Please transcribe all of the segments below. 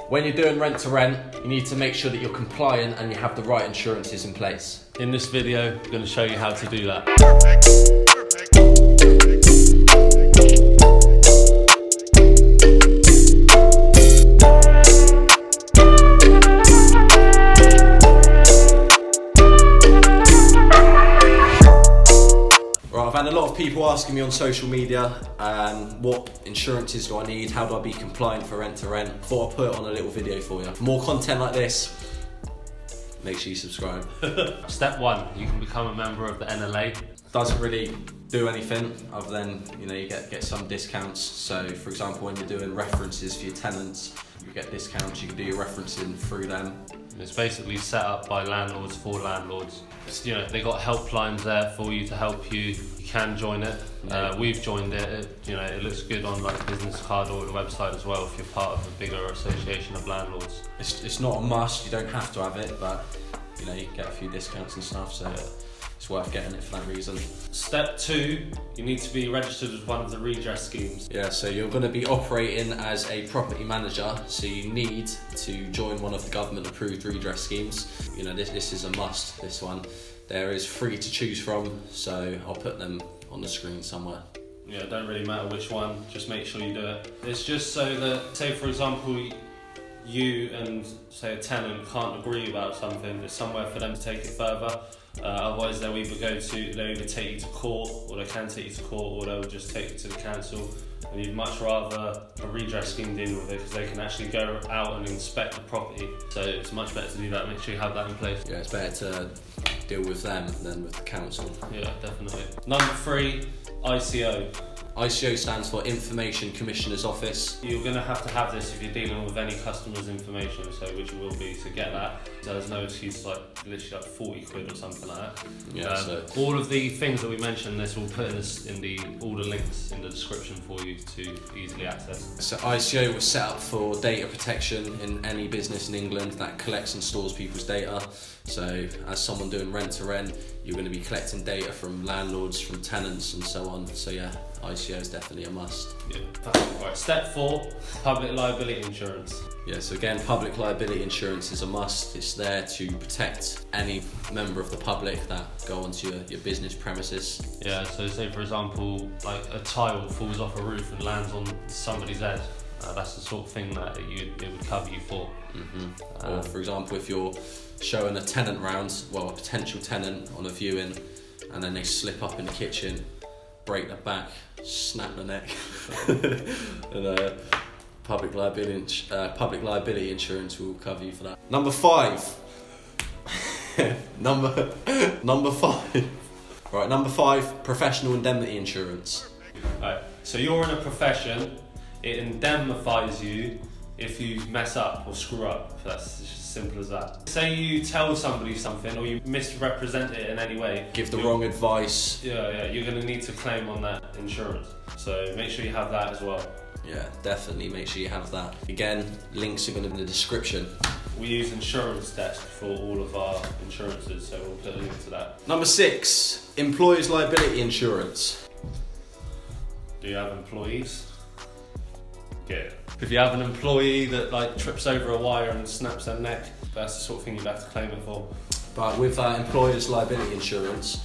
When you're doing rent to rent, you need to make sure that you're compliant and you have the right insurances in place. In this video, we're going to show you how to do that. Right, I've had a lot of people asking me on social media what insurances do I need, how do I be compliant for rent to rent. Thought I'd put it on a little video for you. For more content like this, make sure you subscribe. Step 1, you can become a member of the NLA. Doesn't really do anything other than you get some discounts. So for example, when you're doing references for your tenants, you get discounts. You can do your referencing through them. It's basically set up by landlords for landlords. They got helplines there for you to help you. You can join it. We've joined it. It looks good on like business card or the website as well if you're part of a bigger association of landlords. It's not a must. You don't have to have it, but you can get a few discounts and stuff. So. Yeah. It's worth getting it for that reason. Step 2, you need to be registered with one of the redress schemes. Yeah, so you're going to be operating as a property manager, so you need to join one of the government approved redress schemes. This is a must, this one. There is 3 to choose from, so I'll put them on the screen somewhere. Yeah, it don't really matter which one, just make sure you do it. It's just so that, say for example, you and say a tenant can't agree about something, there's somewhere for them to take it further. Otherwise they'll either take you to court, or they can take you to court, or they'll just take you to the council. And you'd much rather a redress scheme deal with it because they can actually go out and inspect the property. So it's much better to do that, make sure you have that in place. Yeah, it's better to deal with them than with the council. Yeah, definitely. Number 3, ICO. ICO stands for Information Commissioner's Office. You're going to have this if you're dealing with any customer's information, so which you will be to get that. So there's no excuse, literally 40 quid or something like that. Yeah, all of the things that we mentioned, we'll put all the links in the description for you to easily access. So ICO was set up for data protection in any business in England that collects and stores people's data. So as someone doing rent to rent, you're going to be collecting data from landlords, from tenants and so on. So yeah, ICO is definitely a must. Yeah, right. Step 4, public liability insurance. Yeah, so again, public liability insurance is a must. It's there to protect any member of the public that go onto your business premises. Yeah, so say for example, like a tile falls off a roof and lands on somebody's head. That's the sort of thing that it would cover you for. Mm-hmm. Or for example, if you're showing a tenant round, a potential tenant on a viewing, and then they slip up in the kitchen, break their back, snap the neck, and public liability insurance will cover you for that. Number 5. number 5. Right, number 5, professional indemnity insurance. Right, so you're in a profession, it indemnifies you if you mess up or screw up. That's just as simple as that. Say you tell somebody something or you misrepresent it in any way. Give the wrong advice. Yeah, you're going to need to claim on that insurance. So make sure you have that as well. Yeah, definitely make sure you have that. Again, links are going to be in the description. We use Insurance Desk for all of our insurances, so we'll put a link to that. Number 6, employer's liability insurance. Do you have employees? Good. If you have an employee that trips over a wire and snaps their neck, that's the sort of thing you'd have to claim it for. But with employer's liability insurance,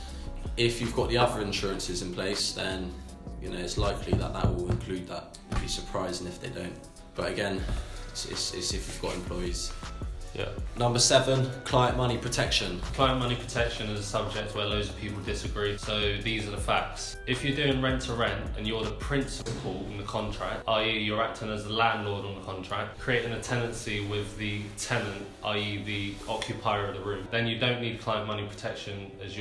if you've got the other insurances in place, then it's likely that will include that. It'd be surprising if they don't. But again, it's if you've got employees. Yeah. Number 7, client money protection. Client money protection is a subject where loads of people disagree. So these are the facts. If you're doing rent to rent and you're the principal in the contract, i.e. you're acting as the landlord on the contract, creating a tenancy with the tenant, i.e. the occupier of the room, then you don't need client money protection as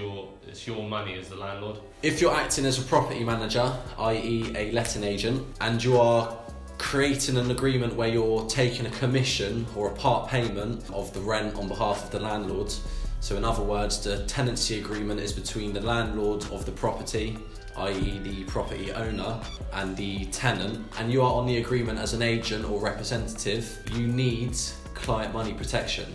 it's your money as the landlord. If you're acting as a property manager, i.e. a letting agent, and you are creating an agreement where you're taking a commission or a part payment of the rent on behalf of the landlord. So in other words, the tenancy agreement is between the landlord of the property, i.e. the property owner, and the tenant, and you are on the agreement as an agent or representative, you need client money protection.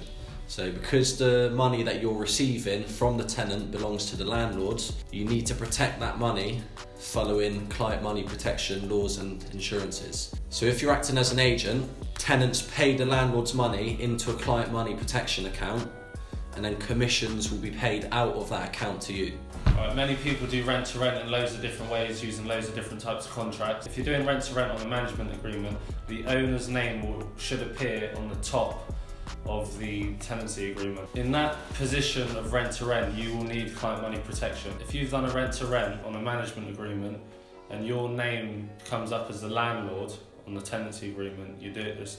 So because the money that you're receiving from the tenant belongs to the landlords, you need to protect that money following client money protection laws and insurances. So if you're acting as an agent, tenants pay the landlord's money into a client money protection account, and then commissions will be paid out of that account to you. Right, many people do rent to rent in loads of different ways, using loads of different types of contracts. If you're doing rent to rent on a management agreement, the owner's name should appear on the top of the tenancy agreement. In that position of rent to rent, you will need client money protection. If you've done a rent to rent on a management agreement and your name comes up as the landlord on the tenancy agreement, you do it,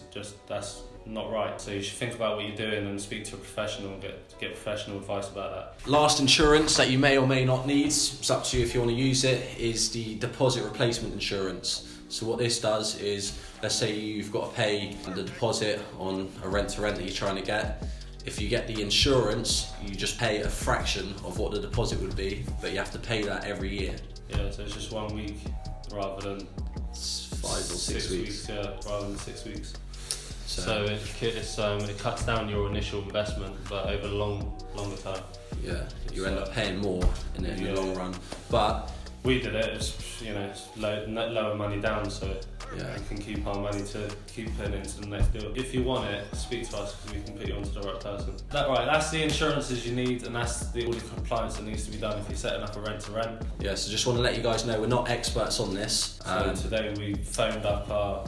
that's not right. So you should think about what you're doing and speak to a professional and get professional advice about that. Last insurance that you may or may not need, it's up to you if you want to use it, is the deposit replacement insurance. So what this does is, let's say you've got to pay the deposit on a rent to rent that you're trying to get. If you get the insurance, you just pay a fraction of what the deposit would be, but you have to pay that every year. Yeah, so it's just 1 week rather than 5 or 6 weeks. Yeah, rather than 6 weeks. So it cuts down your initial investment, but over longer term. Yeah, you end up paying more in the long run. But we did it. It's lower money down, so yeah, we can keep our money to keep putting into the next deal. If you want it, speak to us because we can put you onto the right person. That's the insurances you need, and that's all the compliance that needs to be done if you're setting up a rent to rent. Yeah, so just want to let you guys know we're not experts on this. So today we phoned up our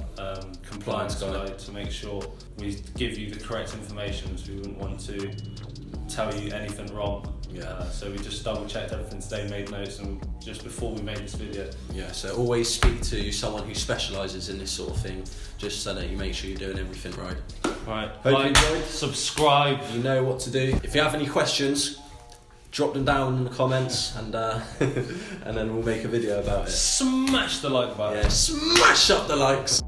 compliance guy to make sure we give you the correct information, because we wouldn't want to tell you anything wrong. Yeah. So we just double checked everything today, made notes, and just before we made this video. Yeah, so always speak to someone who specialises in this sort of thing, just so that you make sure you're doing everything right. Right. Hope you enjoyed. Subscribe. You know what to do. If you have any questions, drop them down in the comments, and and then we'll make a video about it. Smash the like button. Yeah, smash up the likes.